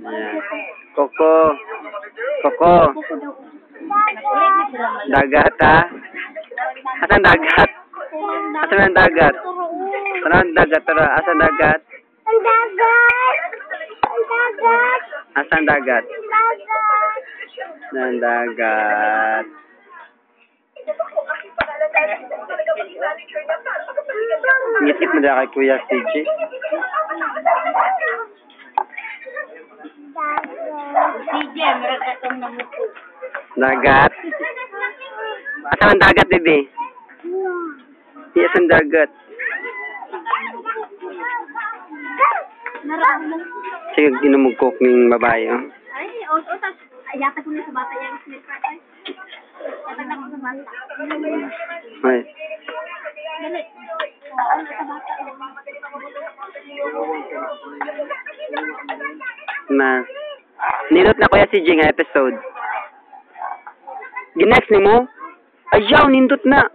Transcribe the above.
Ayan. Koko. Koko. Dagat, ha? Asan dagat? Asan ang dagat? Tara ang dagat, tara. Asan dagat? Ang dagat! Ang dagat! Asan dagat? Ang dagat. Ngit-ngit mo na kay Kuya CJ. CJ, meron ka itong namupo. Dagat. Asan ang dagat, bebe? Yes, ang dagat. Sige, inumugkok ng babae, oh. Ay, tas ayata ko na sa bata yung slipper. Ay, yata ko sa bata. Ay. Dali. Oo, sa bata. Na. Nilot na Kuya CJ nga episode. Ginext ni mo? Ayaw, nindot na.